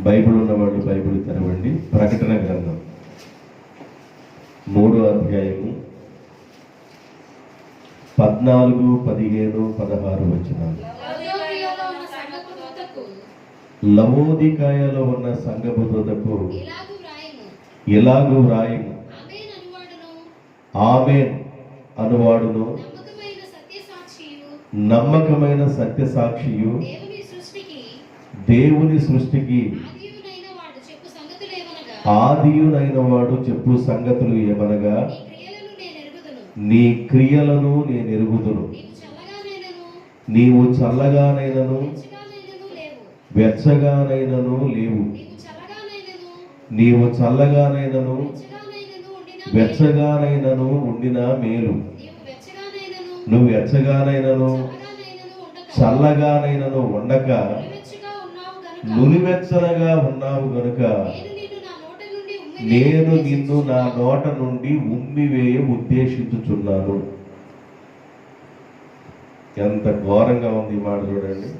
Bible ఉన్నవాళ్ళు Bible తెరవండి. ప్రకటన గ్రంథం 3వ అధ్యాయము 14, 15, 16 వచనాలు. లవోదికాయలో ఉన్న సంఘపు దూతకు ఇలాగు వ్రాయుము, ఆమేన్ అనువాడును నమ్మకమైన సత్యసాక్షియు దేవుని సృష్టికి ఆదియునైన వాడు చెప్పు సంగతులు ఏమనగా, నీ క్రియలను నేను ఎరుగుదును. నీవు చల్లగానైనను వెచ్చగానైనను లేవు. నీవు చల్లగానైనను వెచ్చగానైనను ఉండిన మేలు. నువ్వు వెచ్చగానైనను చల్లగానైనను ఉండక నులివెచ్చనగా ఉన్నావు గనుక నేను నిన్ను నా నోట నుండి ఉమ్మివేయ ఉద్దేశించుచున్నాను. ఎంత ఘోరంగా ఉంది ఈ మాట చూడండి.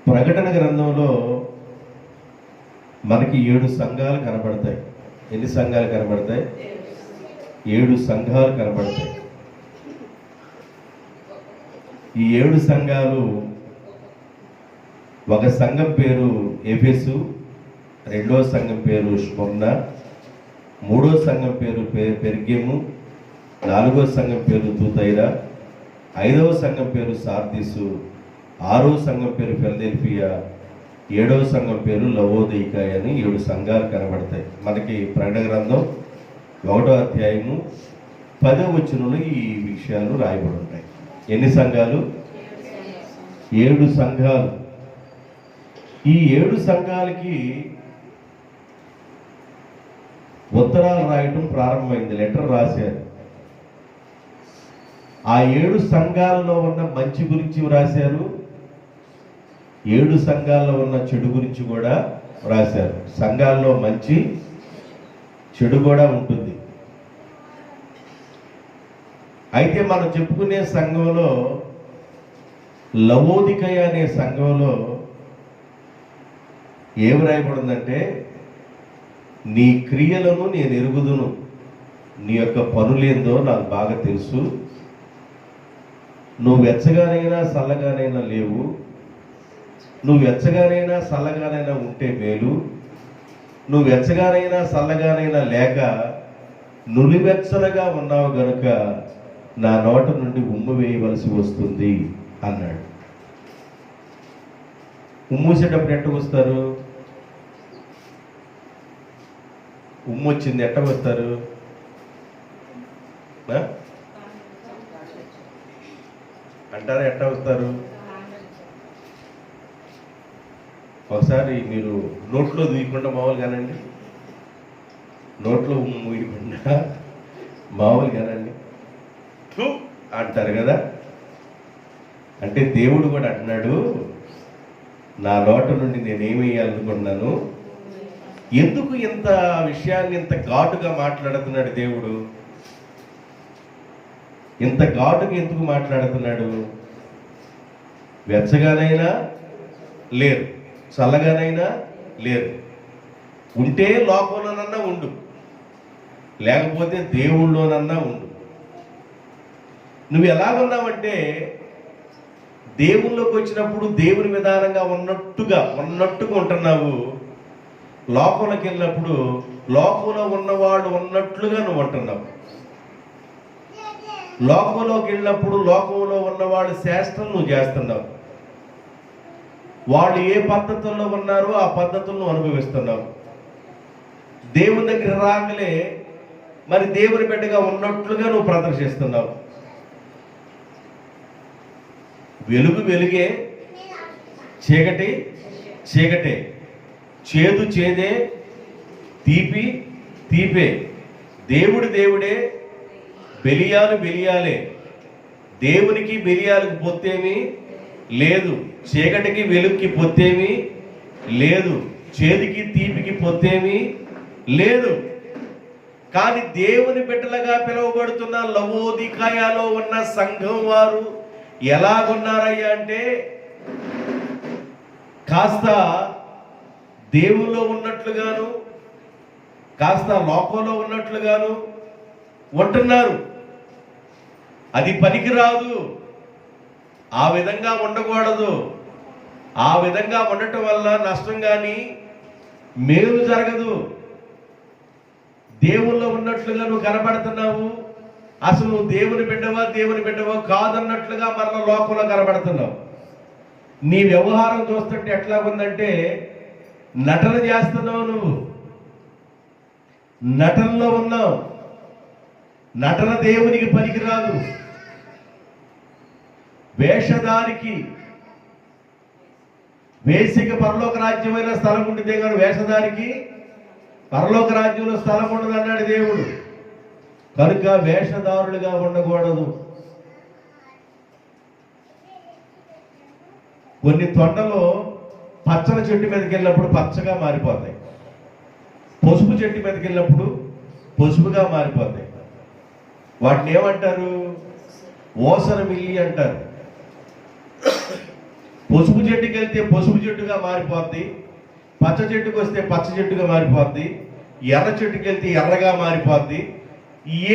ప్రకటన గ్రంథంలో మనకి 7 సంఘాలు కనబడతాయి. ఎన్ని సంఘాలు కనబడతాయి? 7 సంఘాలు కనబడతాయి. ఈ 7 సంఘాలు, ఒక సంఘం పేరు ఎఫెసు, రెండో సంఘం పేరు స్మర్ణ, మూడో సంఘం పేరు పెర్గెము, నాలుగో సంఘం పేరు తుతైరా, 5వ సంఘం పేరు సార్దీసు, 6వ సంఘం పేరు ఫిలదెల్ఫియా, 7వ సంఘం పేరు లవోదికాయ అని 7 సంఘాలు కనబడతాయి. మనకి ప్రకటన గ్రంథం 1వ అధ్యాయము 10వ వచనంలో ఈ విషయాలు రాయబడి ఉంటాయి. ఎన్ని సంఘాలు? 7 సంఘాలు. ఈ 7 సంఘాలకి ఉత్తరాలు రాయటం ప్రారంభమైంది, లెటర్ రాశారు. ఆ 7 సంఘాలలో ఉన్న మంచి గురించి రాశారు, 7 సంఘాల్లో ఉన్న చెడు గురించి కూడా రాశారు. సంఘాల్లో మంచి చెడు కూడా ఉంటుంది. అయితే మనం చెప్పుకునే సంఘంలో, లవోదికయ అనే సంఘంలో ఏం రాయబడిందంటే, నీ క్రియలను నేను ఎరుగుదును, నీ యొక్క పనులేందో నాకు బాగా తెలుసు. నువ్వు వెచ్చగానైనా చల్లగానైనా లేవు. నువ్వు వెచ్చగానైనా చల్లగానైనా ఉంటే మేలు. నువ్వు వెచ్చగానైనా చల్లగానైనా లేక నులివెచ్చలుగా ఉన్నావు గనుక నా నోట నుండి ఉమ్ము వేయవలసి వస్తుంది అన్నాడు. ఉమ్మూసేటప్పుడు ఎట్ట వస్తారు? ఉమ్ము వచ్చింది ఎట్ట వస్తారు? అంటారా? ఎట్ట వస్తారు? ఒకసారి మీరు నోట్లో దూయకుండా మామూలుగానండి, నోట్లో ఉమ్ము వేయకుండా మామూలుగానండి అంటారు కదా. అంటే దేవుడు కూడా అంటున్నాడు, నా నోట నుండి నేనేమేయాలనుకున్నాను. ఎందుకు ఇంత విషయాన్ని ఇంత ఘాటుగా మాట్లాడుతున్నాడు దేవుడు? ఇంత ఘాటుగా ఎందుకు మాట్లాడుతున్నాడు? వెచ్చగానైనా లేరు, చల్లగానైనా లేరు. ఉంటే లోకంలోనన్నా ఉండు, లేకపోతే దేవుళ్ళలోనన్నా ఉండు. నువ్వు ఎలాగున్నావంటే, దేవుళ్ళలోకి వచ్చినప్పుడు దేవుని విధానంగా ఉన్నట్టుగా ఉంటున్నావు. లోకంలోకి వెళ్ళినప్పుడు లోకంలో ఉన్నవాళ్ళు ఉన్నట్లుగా నువ్వు ఉంటున్నావు. లోకంలోకి వెళ్ళినప్పుడు లోకంలో ఉన్నవాళ్ళు శాస్త్రం నువ్వు చేస్తున్నావు. వాళ్ళు ఏ పద్ధతుల్లో ఉన్నారో ఆ పద్ధతులను అనుభవిస్తున్నావు. దేవుని దగ్గర రాగలే మరి దేవుని బిడ్డగా ఉన్నట్లుగా నువ్వు ప్రదర్శిస్తున్నావు. వెలుగు వెలుగే, చీకటి చీకటే, చేదు చేదే, తీపి తీపే, దేవుడు దేవుడే, బెలియాలు బెలియాలే. దేవునికి బెలియాలకు పొత్తేమీ లేదు, చీకటికి వెలుగుకి పొత్తేమీ లేదు, చేదుకి తీపికి పొత్తేమీ లేదు. కానీ దేవుని బిడ్డలుగా పిలువబడుతున్న లవోదికాయలో ఉన్న సంఘం వారు ఎలాగున్నారయ్యా అంటే, కాస్త దేవుల్లో ఉన్నట్లుగాను కాస్త లోకంలో ఉన్నట్లుగాను ఉంటున్నారు. అది పనికిరాదు. ఆ విధంగా ఉండకూడదు. ఆ విధంగా ఉండటం వల్ల నష్టం కానీ మేలు జరగదు. దేవుల్లో ఉన్నట్లుగా నువ్వు కనబడుతున్నావు, అసలు నువ్వు దేవుని బిడ్డవా కాదన్నట్లుగా మరల లోకంలో కనబడుతున్నావు. నీ వ్యవహారం చూస్తుంటే ఎట్లా ఉందంటే నటన చేస్తున్నావు, నువ్వు నటనలో ఉన్నావు. నటన దేవునికి పనికిరాదు. వేషధారికి వేసిక పరలోక రాజ్యమైన స్థలం ఉండితే కానీ వేషధారికి పరలోక రాజ్యంలో స్థలం ఉండదు అన్నాడు దేవుడు. కనుక వేషధారులుగా ఉండకూడదు. కొన్ని తొండలో పచ్చని చెట్టు మీదకి వెళ్ళినప్పుడు పచ్చగా మారిపోతాయి, పసుపు చెట్టు మీదకి వెళ్ళినప్పుడు పసుపుగా మారిపోతాయి. వాటిని ఏమంటారు? ఓసర మిల్లి అంటారు. పసుపు చెట్టుకి వెళ్తే పసుపు చెట్టుగా మారిపోద్ది, పచ్చ చెట్టుకు వస్తే పచ్చ చెట్టుగా మారిపోద్ది, ఎర్ర చెట్టుకి వెళ్తే ఎర్రగా మారిపోద్ది,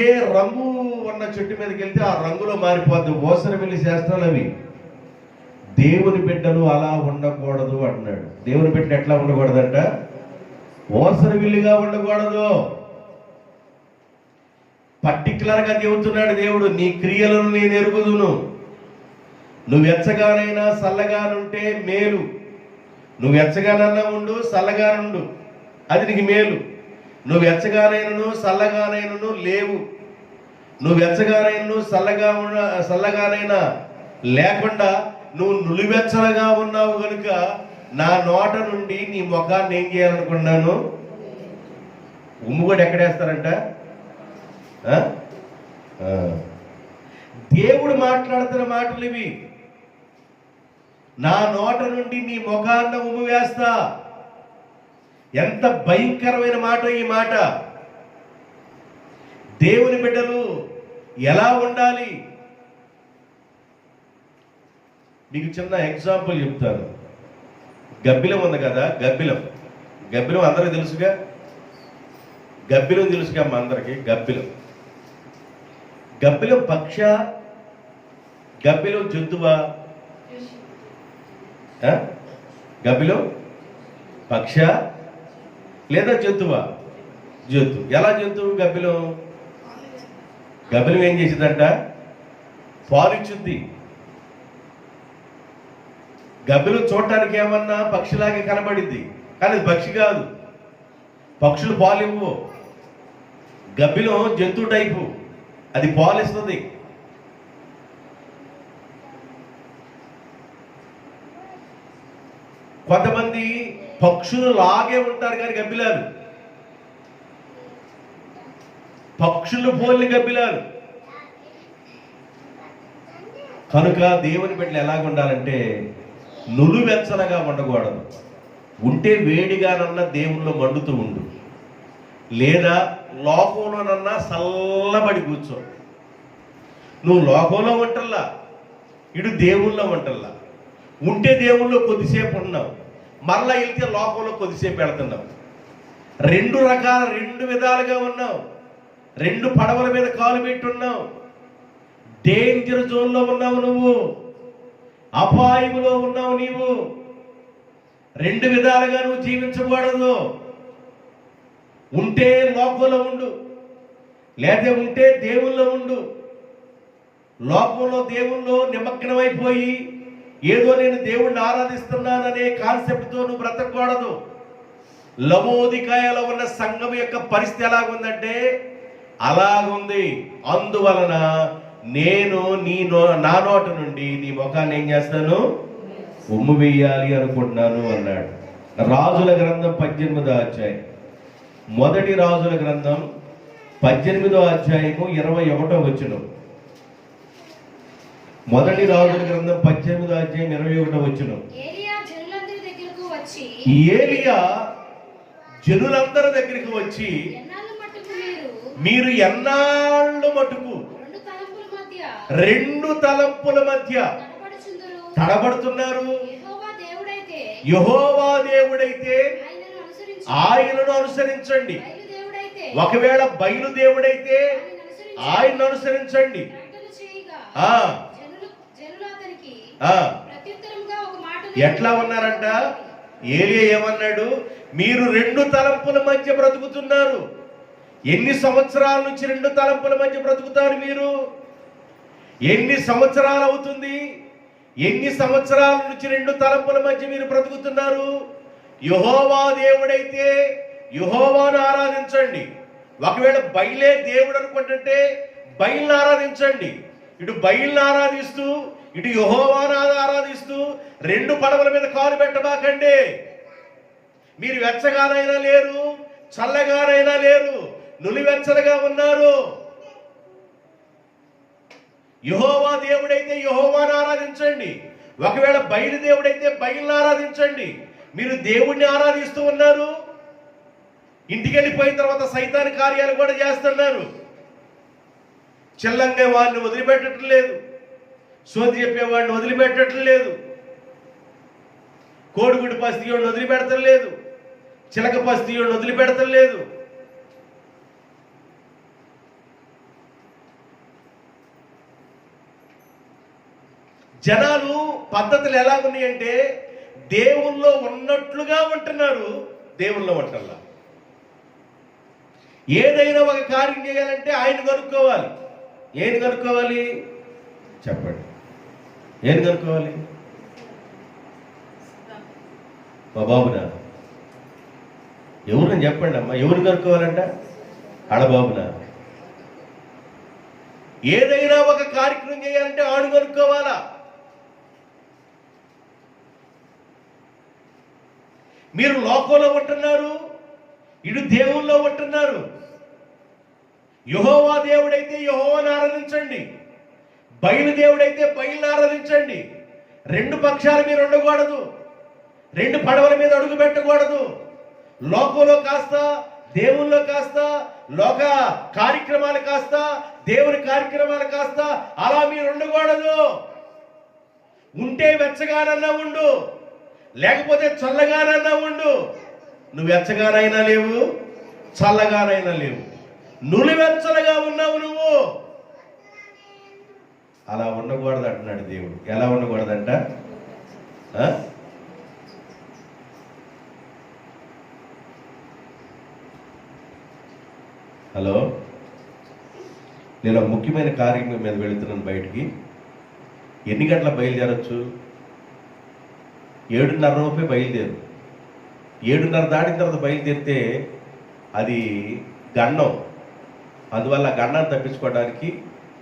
ఏ రంగు ఉన్న చెట్టు మీదకి వెళ్తే ఆ రంగులో మారిపోద్ది. ఓసర మిల్లి శాస్త్రాలు అవి. దేవుని బిడ్డలు అలా ఉండకూడదు అంటున్నాడు. దేవుని బిడ్డ ఎట్లా ఉండకూడదంట? ఓసర విల్లుగా ఉండకూడదు. పర్టికులర్గా చెబుతున్నాడు దేవుడు, నీ క్రియలను నేను ఎరుగుదును. నువ్వు ఎచ్చగానైనా చల్లగానుంటే మేలు. నువ్వు ఎచ్చగానన్నా ఉండు, చల్లగానుండు, అది నీకు మేలు. నువ్వు ఎచ్చగానైనను చల్లగానైనను లేవు. నువ్వు ఎచ్చగానైనను చల్లగానైనా లేకుండా నువ్వు నులివెచ్చలుగా ఉన్నావు కనుక నా నోట నుండి నీ ముఖాన్ని ఏం చేయాలనుకున్నాను? ఉమ్ము కూడా ఎక్కడేస్తారంట? దేవుడు మాట్లాడుతున్న మాటలు ఇవి. నా నోట నుండి నీ ముఖాన్న ఉమ్ము వేస్తా. ఎంత భయంకరమైన మాట ఈ మాట! దేవుని బిడ్డలు ఎలా ఉండాలి? మీకు చిన్న ఎగ్జాంపుల్ చెప్తాను. గబ్బిలం ఉంది కదా, గబ్బిలం అందరికీ తెలుసుగా. గబ్బిలం తెలుసుగా మా అందరికి. గబ్బిలం పక్ష, గబ్బిలం జంతువా? గబ్బిలం పక్ష లేదా జంతువా? జంతువు. ఎలా జంతువు? గబ్బిలం ఏం చేసిందంట? పాలిచ్చుద్ది. గబ్బిలం చూడటానికి ఏమన్నా పక్షిలాగే కనబడింది, కానీ అది పక్షి కాదు. పక్షులు పాలివ్వు. గబ్బిలం జంతువు టైపు, అది పాలిస్తుంది. కొంతమంది పక్షులు లాగే ఉంటారు కానీ గబ్బిలాలు, పక్షులు పోలిన గబ్బిలాలు. కనుక దేవుని బిడ్డలు ఎలాగ ఉండాలంటే నులువెచ్చనగా ఉండకూడదు. ఉంటే వేడిగానన్నా దేవుల్లో మండుతూ ఉండు, లేదా లోకంలోనన్నా చల్లబడి కూర్చో. నువ్వు లోకంలో వంటల్లా, ఇటు దేవుల్లో వంటల్లా. ఉంటే దేవుల్లో కొద్దిసేపు ఉన్నావు, మరలా వెళ్తే లోకంలో కొద్దిసేపు వెళ్తున్నావు. రెండు విధాలుగా ఉన్నావు. రెండు పడవల మీద కాలు పెట్టున్నావు. డేంజర్ జోన్లో ఉన్నావు నువ్వు, అపాయములో ఉన్నావు నీవు. రెండు విధాలుగా నువ్వు జీవించకూడదు. ఉంటే లోకంలో ఉండు, లేదా ఉంటే దేవుల్లో ఉండు. లోకంలో దేవుల్లో నిమగ్నమైపోయి ఏదో నేను దేవుణ్ణి ఆరాధిస్తున్నాననే కాన్సెప్ట్తో నువ్వు బ్రతకూడదు. లవోదికాయలో ఉన్న సంఘం యొక్క పరిస్థితి ఎలాగుందంటే అలాగుంది. అందువలన నేను నా నోట నుండి నీ ముఖాన్ని ఏం చేస్తాను? ఉమ్ము వేయాలి అనుకుంటున్నాను అన్నాడు. రాజుల గ్రంథం 18వ అధ్యాయం, మొదటి రాజుల గ్రంథం 18వ అధ్యాయము 21వ వచనం. మొదటి రాజుల గ్రంథం 18వ అధ్యాయం 21వ వచనం. ఏలియా జనులందరి దగ్గరికి వచ్చి మీరు ఎన్నాళ్ళు మటుకు రెండు తలంపుల మధ్య తడబడుతున్నారు? యెహోవా దేవుడైతే ఆయనను అనుసరించండి. ఒకవేళ బయలు దేవుడైతే ఆయనను అనుసరించండి. ఎట్లా ఉన్నారంట? ఏలియా ఏమన్నాడు? మీరు రెండు తలంపుల మధ్య బ్రతుకుతున్నారు. ఎన్ని సంవత్సరాల నుంచి రెండు తలంపుల మధ్య బ్రతుకుతారు మీరు? ఎన్ని సంవత్సరాలు అవుతుంది? ఎన్ని సంవత్సరాల నుంచి రెండు తలంపుల మధ్య మీరు బ్రతుకుతున్నారు? యెహోవా దేవుడైతే యెహోవాను ఆరాధించండి. ఒకవేళ బయలే దేవుడు అనుకుంటుంటే బయలును ఆరాధించండి. ఇటు బయలును ఆరాధిస్తూ ఇటు యెహోవాను ఆరాధిస్తూ రెండు పడవల మీద కాలు పెట్టబాకండి. మీరు వెచ్చగానైనా లేరు, చల్లగానైనా లేరు, నులివెచ్చలుగా ఉన్నారు. యెహోవా దేవుడైతే యెహోవాను ఆరాధించండి. ఒకవేళ బయలు దేవుడైతే బయలును ఆరాధించండి. మీరు దేవుణ్ణి ఆరాధిస్తూ ఉన్నారు, ఇంటికి వెళ్ళిపోయిన తర్వాత సైతాని కార్యాలు కూడా చేస్తున్నారు. చెల్లంగా వాడిని వదిలిపెట్టడం లేదు, సోది చెప్పేవాడిని వదిలిపెట్టడం లేదు, కోడిగుడి పస్తీయుడిని వదిలిపెడతం లేదు, చిలక పస్తీయుడిని వదిలిపెడతం లేదు. జనాలు పద్ధతులు ఎలా ఉన్నాయంటే దేవుల్లో ఉన్నట్లుగా ఉంటున్నారు, దేవుల్లో ఉంటల్లా. ఏదైనా ఒక కార్యం చేయాలంటే ఆయన కనుక్కోవాలి. ఏం కనుక్కోవాలి చెప్పండి? ఏం కనుక్కోవాలి? మా బాబునా? ఎవరిని చెప్పండి అమ్మా, ఎవరు కనుక్కోవాలంట? ఆడబాబునా? ఏదైనా ఒక కార్యక్రమం చేయాలంటే ఆడు కనుక్కోవాలా? మీరు లోకంలో ఉంటున్నారు, ఇటు దేవుల్లో ఉంటున్నారు. యెహోవా దేవుడైతే యెహోవాను ఆరాధించండి, బయలు దేవుడైతే బయలును ఆరాధించండి. రెండు పక్షాల మీద ఉండకూడదు, రెండు పడవల మీద అడుగు పెట్టకూడదు. లోకంలో కాస్త దేవుల్లో కాస్త, లోక కార్యక్రమాలు కాస్త దేవుని కార్యక్రమాలు కాస్త అలా మీరు ఉండకూడదు. ఉంటే వెచ్చగానన్నా ఉండు, లేకపోతే చల్లగానన్నా ఉండు. నువ్వు వెచ్చగానైనా లేవు, చల్లగానైనా లేవు, నులివెచ్చలుగా ఉన్నావు నువ్వు. అలా ఉండకూడదు అంటున్నాడు దేవుడు. ఎలా ఉండకూడదంట? హలో, నేను ఒక ముఖ్యమైన కార్యం మీద వెళుతున్నాను బయటికి. ఎన్ని గంటల బయలుదేరచ్చు? 7:30 బయలుదేరు. 7:30 దాటిన తర్వాత బయలుదేరితే అది గండం. అందువల్ల గండాన్ని తప్పించుకోవడానికి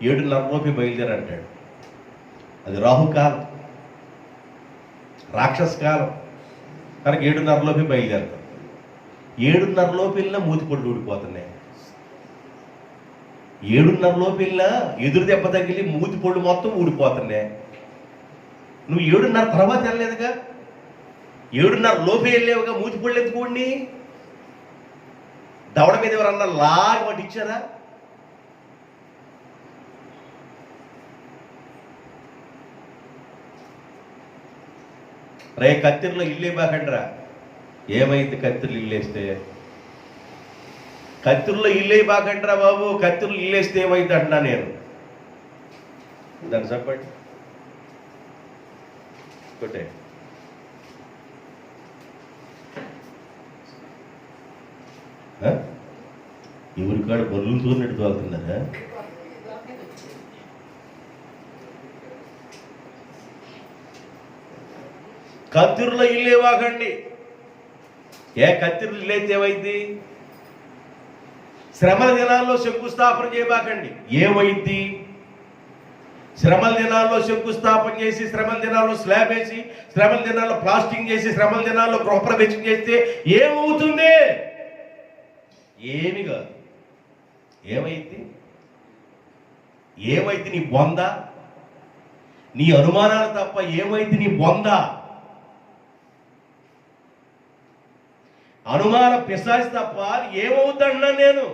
7:30 బయలుదేరి అంటాడు. అది రాహుకాలం, రాక్షస కాలం కనుక 7:30 బయలుదేరుతాం. 7:30 వెళ్ళినా మూతిపళ్ళు ఊడిపోతున్నాయి. 7:30 ఎదురు దెబ్బ తగిలి మూతిపళ్ళు మొత్తం ఊడిపోతున్నాయి. నువ్వు 7:30 తర్వాత వెళ్ళలేదుగా, 7:30 వెళ్ళేవుగా, మూతిపళ్ళు ఎత్తుకోండి. దవడ మీద ఎవరన్నా లాగి పట్టించారా? రే కత్తిరిలో ఇల్లే బాకండ్రా. ఏమైంది కత్తిరిలో ఇల్లేస్తే? కత్తిరిలో ఇల్లే బాకండ్రా బాబు. కత్తిరిలో ఇల్లేస్తే ఏమైంది అంటున్నా నేను. దాన్ని చెప్పండి. కొట్టే ఎవరికాడ బొల్లు తోలినట్టు తోలుతున్నారా? కత్తిరిలో ఇల్లే వాకండి. ఏ కత్తిరిలో ఇల్లైతే ఏమైంది? శ్రమల దినాల్లో శంకుస్థాపన చేయబాకండి. ఏమైంది? శ్రమల దినాల్లో శంకుస్థాపన చేసి, శ్రమల దినాల్లో స్లాబ్ వేసి, శ్రమల దినాల్లో ప్లాస్టింగ్ చేసి, శ్రమల దినాల్లో గృహప్రవేశం చేస్తే ఏమవుతుంది? ఏమి కాదు. ఏమైంది? ఏమైంది నీ బొంద? నీ అనుమానాలు తప్ప ఏమైంది నీ బొంద? అనుమాన పిశాచి తప్ప ఏమవుతాడన్నా నేను.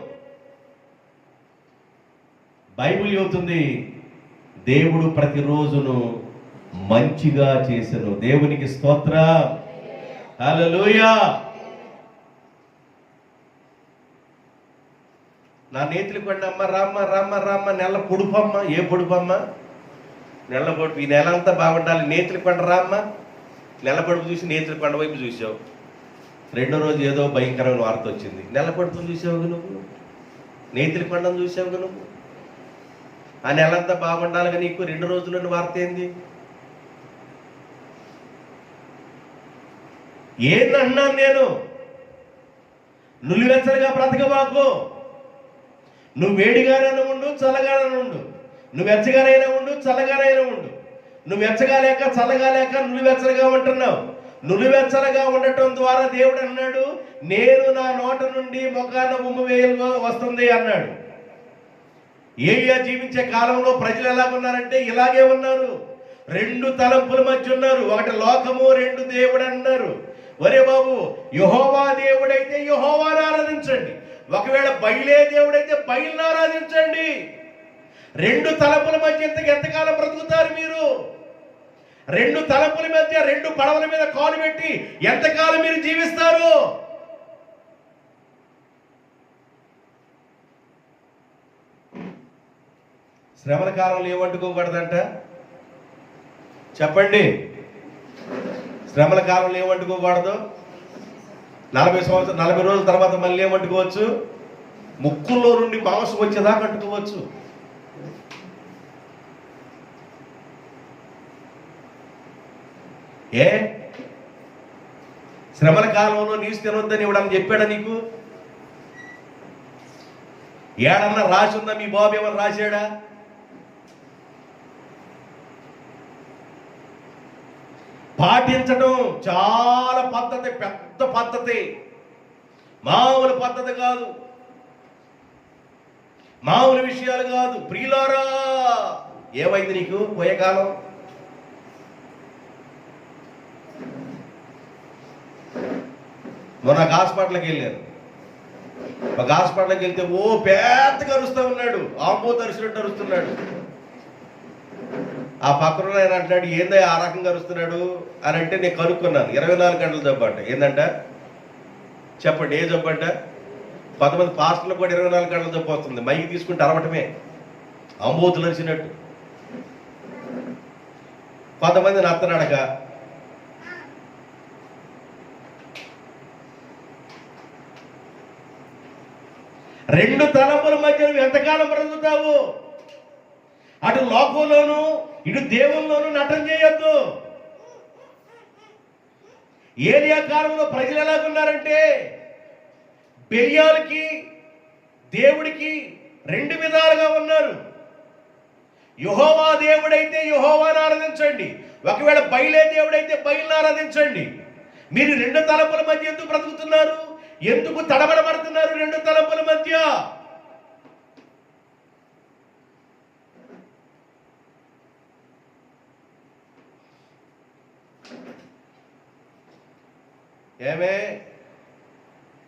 బైబిల్ చెబుతుంది దేవుడు ప్రతిరోజును మంచిగా చేసెను. దేవునికి స్తోత్రం. హల్లెలూయా. నా నేతిలి కొండ అమ్మ రామ్మ రామ్మ రామ్మ నెల పొడుపమ్మ. ఏ పొడుపమ్మ? నెల పొడుపు. ఈ నెల అంతా బాగుండాలి. నేతిలి కొండ రామ్మ. నెల పొడుపు చూసి నేతిలి కొండ వైపు చూసావు. రెండో రోజు ఏదో భయంకరమైన వార్త వచ్చింది. నెల పొడుపును చూసావు నువ్వు, నేతిలి కొండను చూసావు నువ్వు. ఆ నెలంతా బాగుండాలిగా నీకు రెండు రోజుల్లోని వార్త ఏంది? ఏందన్నాను నేను? నులివెచ్చలుగా బ్రతకబాకు. నువ్వు వేడిగానైనా ఉండు, చల్లగానైనా ఉండు. నువ్వు వెచ్చగానైనా ఉండు, చల్లగానైనా ఉండు. నువ్వు వెచ్చగా లేక చల్లగా లేక నులివెచ్చలుగా ఉంటున్నావు. నులివెచ్చలుగా ఉండటం ద్వారా దేవుడు అన్నాడు, నేను నా నోట నుండి ముఖాన ఉమ్ము వేయలు వస్తుంది అన్నాడు. ఏలియా జీవించే కాలంలో ప్రజలు ఎలాగున్నారంటే ఇలాగే ఉన్నారు. రెండు తలంపుల మధ్య ఉన్నారు. ఒకటి లోకము, రెండు దేవుడు అన్నారు. ఒరే బాబు, యెహోవా దేవుడైతే యెహోవాను ఆరాధించండి, ఒకవేళ బయలే దేవుడైతే బయలును ఆరాధించండి. రెండు తలంపుల మధ్య ఎంతకాలం బ్రతుకుతారు మీరు? రెండు తలంపుల మధ్య రెండు పడవల మీద కాలు పెట్టి ఎంతకాలం మీరు జీవిస్తారు? శ్రమల కాలంలో ఏమంటుకోకూడదంట? చెప్పండి. శ్రమల కాలంలో ఏమంటుకోకూడదు? 40 రోజుల తర్వాత మళ్ళీ ఏమంటుకోవచ్చు? ముక్కుల్లో నుండి మాంసం వచ్చేదాకా అంటుకోవచ్చు. ఏ శ్రమల కాలంలో నీసు తినొద్దని ఇవ్వడానికి చెప్పాడా నీకు? ఏడన్నా రాసి ఉందా? మీ బాబు ఏమన్నా రాశాడా? పాటించడం చాలా పద్ధతి, పెద్ద పద్ధతి, మామూలు పద్ధతి కాదు, మామూలు విషయాలు కాదు. ప్రియులారా, ఏమైంది నీకు పోయే కాలం? మొన్న హాస్పిటల్కి వెళ్ళాను. ఒక హాస్పిటల్కి వెళ్తే ఓ పెద్దగా అరుస్తూ ఉన్నాడు, ఆంబో తరిసినట్టు అరుస్తున్నాడు. ఆ పక్కన ఆయన అంటున్నాడు, ఏందో ఆ రకంగా అరుస్తున్నాడు అని అంటే నేను కనుక్కున్నాను. 24 గంటల జబ్బు అంట. ఏందంట చెప్పండి, ఏ జబ్బు అంట? కొంతమంది పాస్టర్లకు కూడా 24 గంటల జబ్బు వస్తుంది. మైకి తీసుకుంటే అరవటమే, అంబోతులు అరిచినట్టు. కొంతమంది నత్తనడక. రెండు తలంపుల మధ్య నువ్వు ఎంతకాలం బ్రతుకుతావు? అటు లోకంలోను ఇటు దేవుల్లోనూ నటన చేయొద్దు. ఏలియా కాలంలో ప్రజలు ఎలాగున్నారంటే బెలియాలకి దేవుడికి రెండు విధాలుగా ఉన్నారు. యెహోవా దేవుడైతే యెహోవాను ఆరాధించండి, ఒకవేళ బయలే దేవుడైతే బయలును ఆరాధించండి. మీరు రెండు తలంపుల మధ్య ఎందుకు బ్రతుకుతున్నారు? ఎందుకు తడబడబడుతున్నారు రెండు తలంపుల మధ్య? ఏమే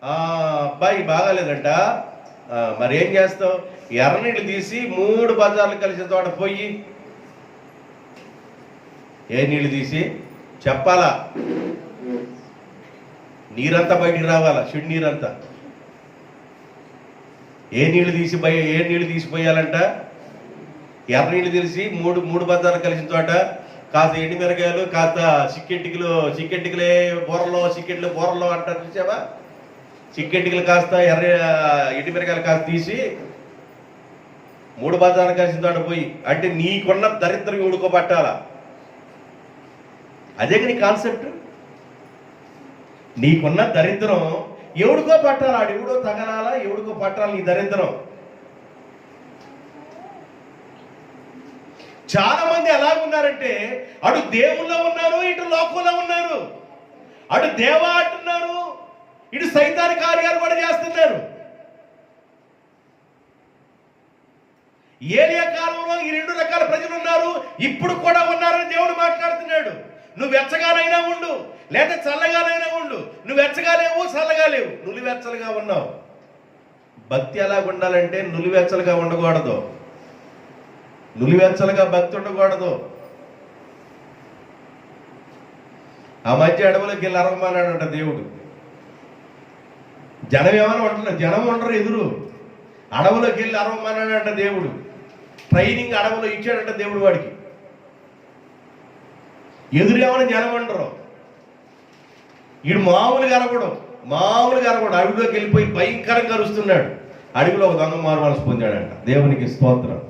అబ్బాయి బాగాలేదంట, మరేం చేస్తావు? ఎర్రనీళ్ళు తీసి 3 బజార్లు కలిసిన తోట పోయి, ఏ నీళ్ళు తీసి చెప్పాలా? నీరంతా బయటికి రావాలా, చెడు నీరంతా. ఏ నీళ్లు తీసిపోయాలంట? ఎర్ర నీళ్ళు తీసి 3 బజార్లు కలిసిన తోట కాస్త ఎండుమిరకాయలు, కాస్త చిక్కెంటికలే బోరలో అంటారు చూసావా? చిక్కెంటికలు కాస్త ఎండుమిరకాయలు కాస్త తీసి 3 బజార్లు కలిసిన తోట పోయి, అంటే నీకున్న దరిద్రం ఉడుకోబట్టాలా? అదే నీ కాన్సెప్ట్. నీకున్న దరిద్రం ఎవడికో పట్టాలా? ఎవడో తగలాలా, ఎవడికో పట్టాలి నీ దరిద్రం. చాలా మంది ఎలాగున్నారంటే అటు దేవుల్లో ఉన్నారు, ఇటు లోకంలో ఉన్నారు. అటు దేవా అంటున్నారు, ఇటు సైతాని కార్యాలు కూడా చేస్తున్నారు. ఏలియా కాలంలో ఈ 2 రకాల ప్రజలు ఉన్నారు, ఇప్పుడు కూడా ఉన్నారని దేవుడు మాట్లాడుతున్నాడు. నువ్వు వెచ్చగానైనా ఉండు, లేదా చల్లగానైనా ఉండు. నువ్వు వెచ్చగా లేవు, చల్లగా లేవు, నులివెచ్చలుగా ఉన్నావు. భక్తి ఎలాగ ఉండాలంటే నులివెచ్చలుగా ఉండకూడదు, నులివెచ్చలుగా భక్తి ఉండకూడదు. ఆ మధ్య అడవులోకి వెళ్ళి అరవమన్నాడంట దేవుడు. జనం ఏమైనా ఉంటున్నారు, జనం ఉండరు, ఎదురు అడవులోకి వెళ్ళి అరవమన్నాడంట దేవుడు. ట్రైనింగ్ అడవులో ఇచ్చాడంట దేవుడు వాడికి. ఎదురు ఏమైనా జనం ఉండరు. వీడు మామూలుగా అరవడం అడవిలోకి వెళ్ళిపోయి భయంకరంగా అరుస్తున్నాడు. అడవిలో ఒక దొంగ మారు మనసు పొందాడంట. దేవునికి స్తోత్రం.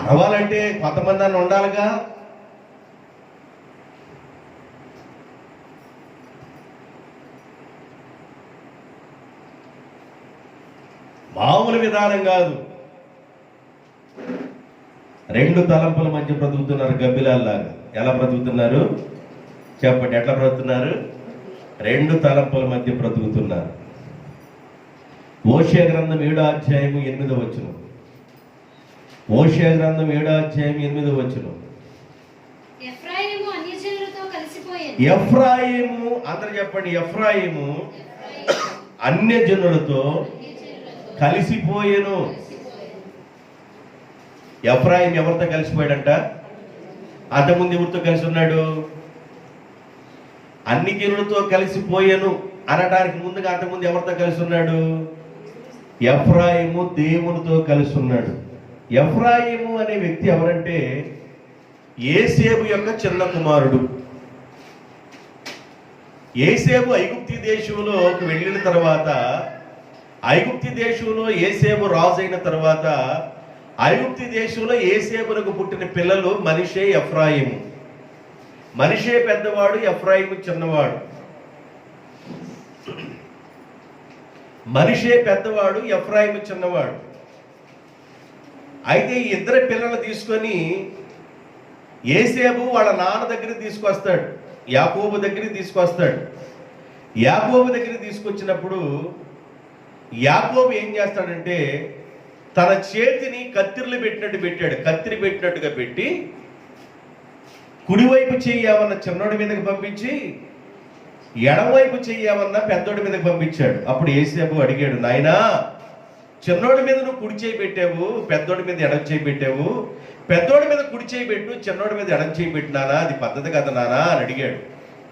అరవాలంటే కొంతమంది అన్న ఉండాలిగా. మామూలు విధానం కాదు. రెండు తలంపుల మధ్య బ్రతుకుతున్నారు గబ్బిలాల్లాగా. ఎలా బ్రతుకుతున్నారు చెప్పండి, ఎట్లా బ్రతుకుతున్నారు? రెండు తలంపుల మధ్య బ్రతుకుతున్నారు. ఓషియా గ్రంథం 7వ అధ్యాయము 8వ వచనం. ఓషియా గ్రంథం 7వ అధ్యాయం 8వ వచనం. ఎఫ్రాయిము, అందరూ చెప్పండి, ఎఫ్రాయిము అన్యజనులతో కలిసిపోయేను. ఎఫ్రాయిం ఎవరితో కలిసిపోయాడంట? అంతకుముందు ఎవరితో కలిసి ఉన్నాడు? అన్ని జనులతో కలిసిపోయాను అనడానికి ముందుగా అంతకుముందు ఎవరితో కలిసి ఉన్నాడు? ఎఫ్రాయిము దేవునితో కలిసి ఉన్నాడు. ఎఫ్రాయిము అనే వ్యక్తి ఎవరంటే యేసేపు యొక్క చిన్న కుమారుడు. యేసేపు ఐగుప్తి దేశంలోకి వెళ్ళిన తర్వాత, ఐగుప్తి దేశంలో యేసేపు రాజు అయిన తర్వాత, ఐగుప్తి దేశంలో యేసేపునకు పుట్టిన పిల్లలు మనష్షే, ఎఫ్రాయిము. మనష్షే పెద్దవాడు, ఎఫ్రాయిము చిన్నవాడు. మనష్షే పెద్దవాడు, ఎఫ్రాయిము చిన్నవాడు. అయితే ఈ ఇద్దరు పిల్లలు తీసుకొని యేసేపు వాళ్ళ నాన్న దగ్గరికి తీసుకొస్తాడు, యాకోబు దగ్గరికి తీసుకొస్తాడు. యాకోబు దగ్గరికి తీసుకొచ్చినప్పుడు యాకోబు ఏం చేస్తాడంటే తన చేతిని కత్తిర్లు పెట్టినట్టు పెట్టాడు. కత్తిరి పెట్టినట్టుగా పెట్టి కుడివైపు చెయ్యామన్న చిన్నోడి మీదకి పంపించి ఎడమవైపు చెయ్యామన్న పెద్దోడి మీదకి పంపించాడు. అప్పుడు యేసేపు అడిగాడు, నాయనా చిన్నోడి మీద నువ్వు కుడి చేయి పెట్టావు, పెద్దోడి మీద ఎడం చేయి పెట్టావు. పెద్దోడి మీద కుడి చేయి పెట్టు, చిన్నోడి మీద ఎడం చేయి పెట్టినానా? అది పద్ధతి కదా నానా అని అడిగాడు.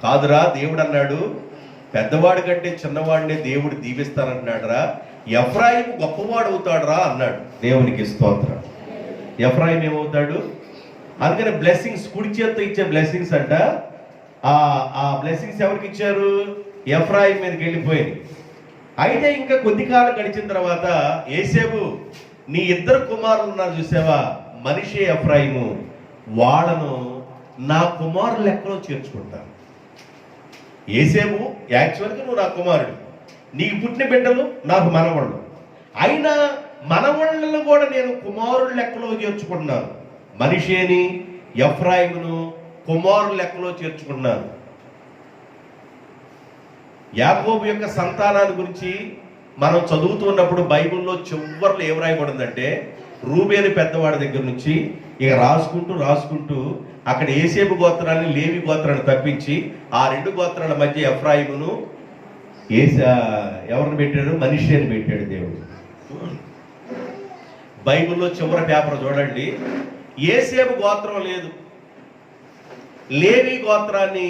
కాదురా, దేవుడు అన్నాడు పెద్దవాడి కంటే చిన్నవాడిని దేవుడు దీవిస్తానంటున్నాడు రా, ఎఫ్రాయిము గొప్పవాడు అవుతాడు రా అన్నాడు. దేవునికి స్తోత్రం. ఎఫ్రాయిం ఏమవుతాడు? అందుకని బ్లెస్సింగ్స్, కుడి చేతితో ఇచ్చే బ్లెస్సింగ్స్ అంట. ఆ బ్లెస్సింగ్స్ ఎవరికి ఇచ్చారు? ఎఫ్రాయిం మీదకి వెళ్ళిపోయింది. అయితే ఇంకా కొద్ది కాలం గడిచిన తర్వాత యేసేపు, నీ ఇద్దరు కుమారులు ఉన్నారు చూసావా, మనష్షే, ఎఫ్రాయిము, వాళ్ళను నా కుమారుల లెక్కలో చేర్చుకుంటాను. యేసేపు యాక్చువల్గా నువ్వు నా కుమారుడు, నీకు పుట్టిన బిడ్డలు నాకు మనవాళ్ళు, అయినా మనవాళ్ళను కూడా నేను కుమారుల లెక్కలో చేర్చుకుంటున్నాను. మనష్షేని, ఎఫ్రాయిమును కుమారుల లెక్కలో చేర్చుకున్నాను. యాకోబు యొక్క సంతానాన్ని గురించి మనం చదువుతున్నప్పుడు బైబిల్లో చివర్లో ఏం రాయబడిందంటే, రూబేను పెద్దవాడి దగ్గర నుంచి ఇక రాసుకుంటూ అక్కడ యేసేపు గోత్రాన్ని, లేవి గోత్రాన్ని తప్పించి ఆ రెండు గోత్రాల మధ్య ఎఫ్రాయిమును ఎవరిని పెట్టాడు? మనష్షేని పెట్టాడు దేవుడు. బైబిల్లో చివరి పేపర్ చూడండి, యేసేపు గోత్రం లేదు, లేవి గోత్రాన్ని,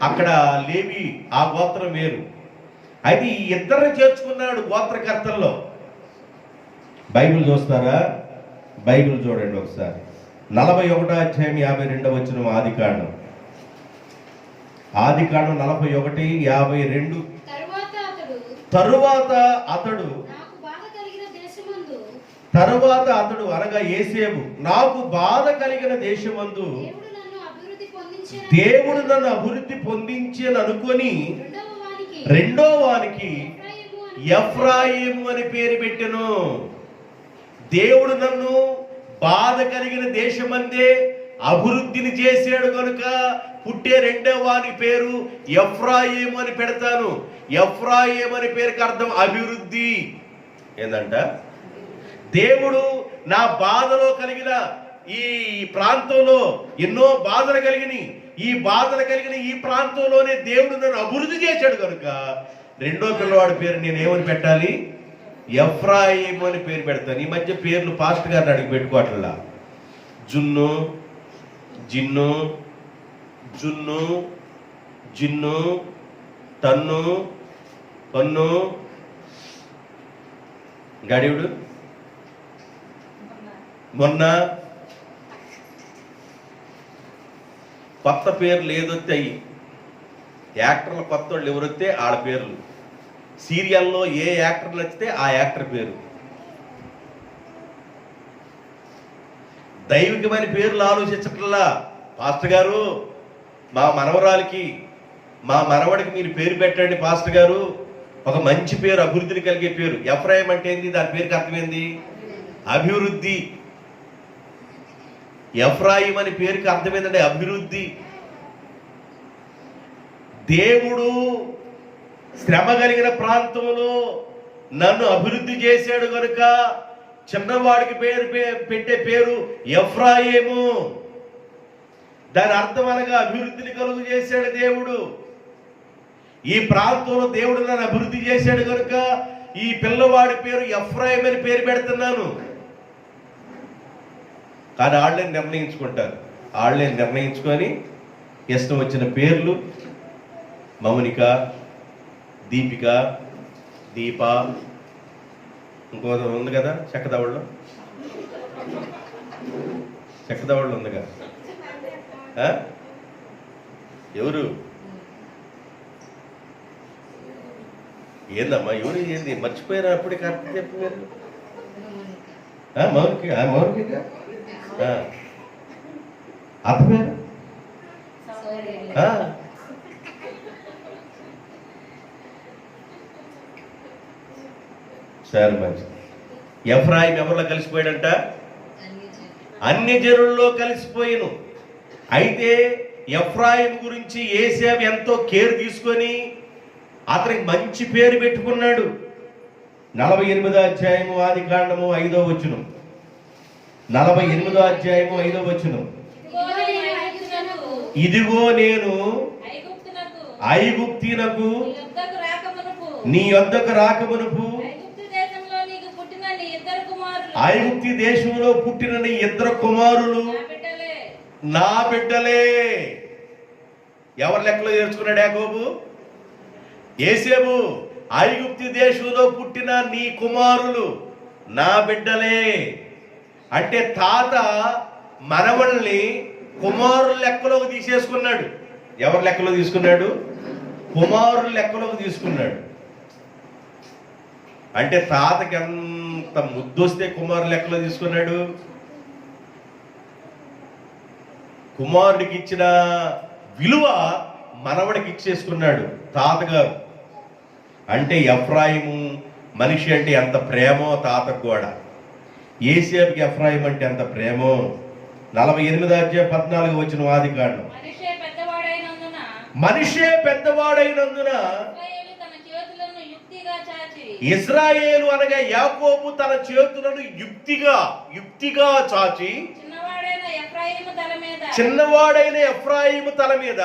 అక్కడ లేవి ఆ గోత్రం వేరు. అయితే ఈ ఇద్దరిని చేర్చుకున్నాడు గోత్రకర్తల్లో. బైబిల్ చూస్తారా? బైబిల్ చూడండి ఒకసారి. 41వ అధ్యాయం 52వ వచనం. ఆదికాండం 41:52. తరువాత అతడు అనగా యేసేపు, నాకు బాధ కలిగిన దేశమందు దేవుడు నన్ను అభివృద్ధి పొందించని అనుకొని రెండో వానికి ఎఫ్రాయిము అని పేరు పెట్టెను. దేవుడు నన్ను బాధ కలిగిన దేశమందే అభివృద్ధిని చేశాడు కనుక పుట్టే రెండో వాని పేరు ఎఫ్రాయిము అని పెడతాను. ఎఫ్రాయిము అని పేరుకి అర్థం అభివృద్ధి. ఏందంట? దేవుడు నా బాధలో కలిగిన ఈ ప్రాంతంలో ఎన్నో బాధలు కలిగినాయి, ఈ ప్రాంతంలోనే దేవుడు నన్ను అభివృద్ధి చేశాడు కనుక రెండో పిల్లవాడి పేరు నేను ఏమని పెట్టాలి? ఎఫ్రాయిము అని పేరు పెడతాను. ఈ మధ్య పేర్లు పాస్ట్ గారిని అడిగి పెట్టుకోవట్లా. జున్ను, జిన్ను, జున్ను, జిన్ను, టన్ను, పన్ను, గడివుడు, మొన్న. కొత్త పేర్లు ఏదొత్తాయి, యాక్టర్లు కొత్త వాళ్ళు ఎవరొస్తే వాళ్ళ పేర్లు, సీరియల్లో ఏ యాక్టర్ నచ్చితే ఆ యాక్టర్ పేరు. దైవికమైన పేర్లు ఆలోచించట్లా. పాస్టర్ గారు మా మనవరాలికి, మా మనవడికి మీరు పేరు పెట్టండి పాస్టర్ గారు, ఒక మంచి పేరు, అభివృద్ధిని కలిగే పేరు. ఎఫ్రాయిం అంటే ఏంది? దాని పేరుకి అర్థమైంది అభివృద్ధి. ఎఫ్రాయిం అని పేరుకి అర్థమైందంటే అభివృద్ధి. దేవుడు శ్రమ కలిగిన ప్రాంతంలో నన్ను అభివృద్ధి చేశాడు కనుక చిన్నవాడికి పేరు పెట్టే పేరు ఎఫ్రాయిము. దాని అర్థం అనగా అభివృద్ధిని కలుగు చేశాడు దేవుడు. ఈ ప్రాంతంలో దేవుడు నన్ను అభివృద్ధి చేశాడు కనుక ఈ పిల్లవాడి పేరు ఎఫ్రాయిం అని పేరు పెడుతున్నాను. కానీ వాళ్ళే నిర్ణయించుకుంటారు. వాళ్ళే నిర్ణయించుకొని ఇష్టం వచ్చిన పేర్లు, మౌనిక, దీపిక, దీప, ఇంకో ఉంది కదా చెక్కదవళ్ళు ఉందిగా, ఎవరు ఏందమ్మా, ఎవరు ఏంది మర్చిపోయారు? అప్పుడే కరెక్ట్ చెప్పారు. మౌనిక, మౌనిక అత్త పేరు సరే మంచి. ఎఫ్రాయిం ఎవరిలో కలిసిపోయాడంట? అన్ని జనుల్లో కలిసిపోయాను. అయితే ఎఫ్రాయిం గురించి యేసేపు ఎంతో కేర్ తీసుకొని అతనికి మంచి పేరు పెట్టుకున్నాడు. 48వ అధ్యాయము ఆదికాండము 5వ వచనం. 48వ అధ్యాయము 5వ వచనం. ఇదిగో నేను ఐగుప్తీనకు నీ యొద్దకు రాకమునుపు ఐగుప్తి దేశంలో పుట్టిన నీ ఇద్దరు కుమారులు నా బిడ్డలే. ఎవరి లెక్కలో చేర్చుకున్నాడు యాకోబు? యేసేపు ఐగుప్తి దేశంలో పుట్టిన నీ కుమారులు నా బిడ్డలే అంటే తాత మనవల్ని కుమారుల లెక్కలోకి తీసేసుకున్నాడు. ఎవరి లెక్కలో తీసుకున్నాడు? కుమారుల లెక్కలోకి తీసుకున్నాడు. అంటే తాతకి ఎంత ముద్దొస్తే కుమారుల లెక్కలో తీసుకున్నాడు. కుమారుడికి ఇచ్చిన విలువ మనవడికి ఇచ్చేసుకున్నాడు తాతగారు. అంటే ఎఫ్రాయిము మనిషి అంటే ఎంత ప్రేమో తాతకు కూడా. యేసేపుకి ఎఫ్రాయిం అంటే ఎంత ప్రేమో. 48వ అధ్యాయం 14వ వచనం ఆదికాండం. మనిషే పెద్దవాడైనందున ఇశ్రాయేలు అనగా యాకోబు తన చేతులను యుక్తిగా చాచి చిన్నవాడైన ఎఫ్రాయిము తల మీద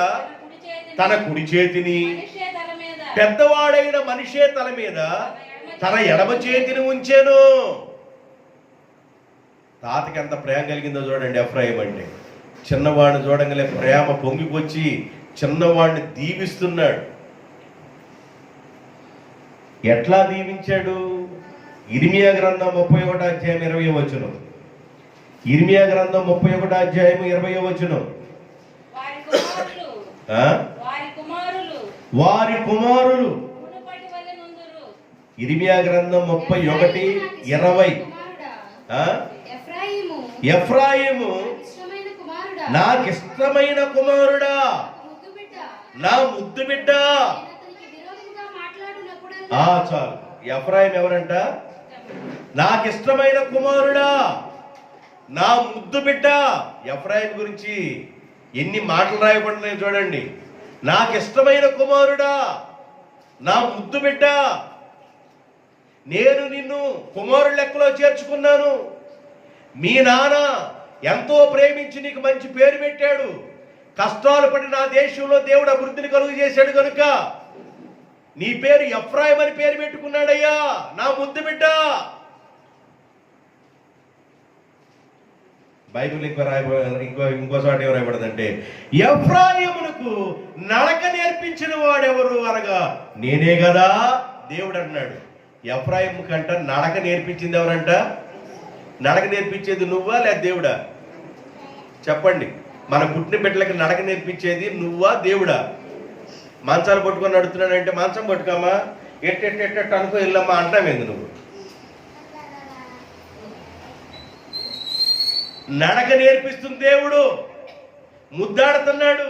తన కుడి చేతిని, పెద్దవాడైన మనిషే తల మీద తన ఎడమ చేతిని ఉంచెను. తాతకి ఎంత ప్రేమ కలిగిందో చూడండి. ఎఫ్రాయిం అంటే చిన్నవాడిని చూడంగానే ప్రేమ పొంగికొచ్చి చిన్నవాడిని దీవిస్తున్నాడు. ఎట్లా దీవించాడు? ఇర్మియా గ్రంథం 31వ అధ్యాయం 20వ వచనం. ఇర్మియా గ్రంథం 31వ అధ్యాయం 20వ వచనం. వారి కుమారులు ఇర్మియా గ్రంథం 31:20. ఎఫ్రాయిము నాకిష్టమైన కుమారుడా, నా ముద్దు బిడ్డ. చాలు. ఎఫ్రాయిం ఎవరంట? నాకిష్టమైన కుమారుడా, నా ముద్దు బిడ్డ. ఎఫ్రాయిం గురించి ఎన్ని మాటలు రాయబడినాయి చూడండి. నాకిష్టమైన కుమారుడా, నా ముద్దు బిడ్డ, నేను నిన్ను కుమారుల లెక్కలో చేర్చుకున్నాను. మీ నాన్న ఎంతో ప్రేమించి నీకు మంచి పేరు పెట్టాడు. కష్టాలు పడి నా దేశంలో దేవుడు అభివృద్ధిని కలుగు చేశాడు కనుక నీ పేరు ఎఫ్రాయిం అని పేరు పెట్టుకున్నాడయ్యా, నా ముద్దు బిడ్డ. బైబిల్ ఇంకో చోట ఏం రాయబడదంటే, ఎఫ్రాయిమునకు నడక నేర్పించిన వాడెవరు అనగా నేనే కదా దేవుడు అన్నాడు. ఎఫ్రాయిము కంట నడక నేర్పించింది ఎవరంట? నడక నేర్పించేది నువ్వా లేదా దేవుడా? చెప్పండి. మన పుట్టిన బిడ్డలకి నడక నేర్పించేది నువ్వా దేవుడా? మంచాలు పట్టుకొని నడుతున్నాడంటే మంచం పట్టుకోమా, ఎట్టెట్టెట్ట అనుకో వెళ్ళమ్మా అంటామేంది నువ్వు? నడక నేర్పిస్తుంది దేవుడు. ముద్దాడుతున్నాడు,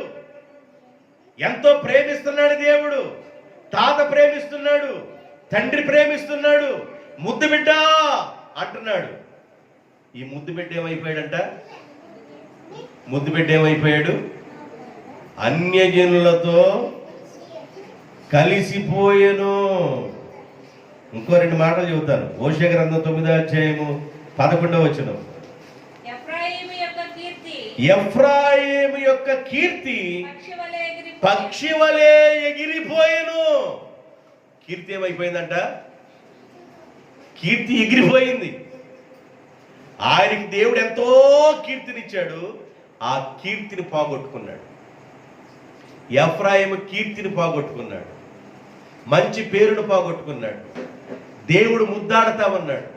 ఎంతో ప్రేమిస్తున్నాడు దేవుడు. తాత ప్రేమిస్తున్నాడు, తండ్రి ప్రేమిస్తున్నాడు, ముద్దు బిడ్డ అంటున్నాడు. ఈ ముద్దు బిడ్డ ఏమైపోయాడంట? ముద్దు బిడ్డ ఏమైపోయాడు? అన్యజనులతో కలిసిపోయెను. ఇంకో 2 మాటలు చెబుతాను. హోషేయ గ్రంథం 9వ అధ్యాయము 11వ వచనం. ఎఫ్రాయిము యొక్క కీర్తి పక్షి వలె ఎగిరిపోయెను. కీర్తి ఏమైపోయిందంట? కీర్తి ఎగిరిపోయింది. ఆయనకి దేవుడు ఎంతో కీర్తినిచ్చాడు, ఆ కీర్తిని పోగొట్టుకున్నాడు. ఎఫ్రాయిము కీర్తిని పోగొట్టుకున్నాడు, మంచి పేరును పోగొట్టుకున్నాడు. దేవుడు ముద్దాడుతా ఉన్నాడు.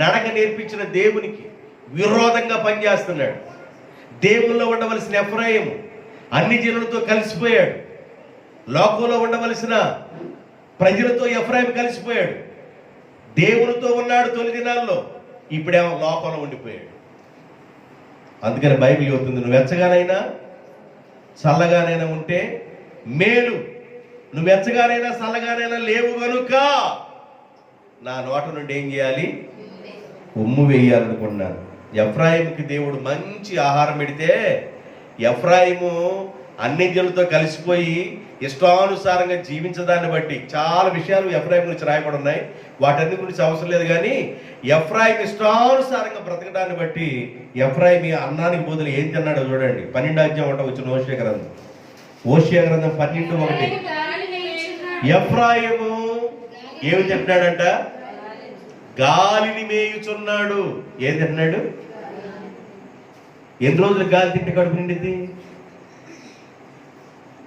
నడక నేర్పించిన దేవునికి విరోధంగా పనిచేస్తున్నాడు. దేవుల్లో ఉండవలసిన ఎఫ్రాయిము అన్ని జనులతో కలిసిపోయాడు. లోకంలో ఉండవలసిన ప్రజలతో ఎఫ్రాయిము కలిసిపోయాడు. దేవునితో ఉన్నాడు తొలి దినాల్లో, ఇప్పుడేమో లోకంలో ఉండిపోయాడు. అందుకని బైబిల్ చెబుతుంది, నువ్వు వెచ్చగానైనా చల్లగానైనా ఉంటే మేలు. నువ్వు వెచ్చగానైనా చల్లగానైనా లేవు కనుక నా నోట నుండి ఏం చేయాలి? ఉమ్ము వేయాలనుకున్నాను. ఎఫ్రాయిముకి దేవుడు మంచి ఆహారం పెడితే ఎఫ్రాయిము అన్ని జనులతో కలిసిపోయి ఇష్టానుసారంగా జీవించడాన్ని బట్టి చాలా విషయాలు ఎఫ్రాయిం గురించి రాయబడి ఉన్నాయి. వాటన్ని గురించి అవసరం లేదు. కానీ ఎఫ్రాయిం ఇష్టానుసారంగా బ్రతకడాన్ని బట్టి ఎఫ్రాయిం అన్నానికి బదులు ఏం తిన్నాడో చూడండి. 12వ అధ్యాయం వచ్చిన హోషేయ గ్రంథం 12:1. ఎఫ్రాయిము ఏమి తింటున్నాడంట? గాలిని మేయుచున్నాడు. ఏం తింటున్నాడు? ఎన్ని రోజులు గాలి తింటే కడుపు నిండిద్ది?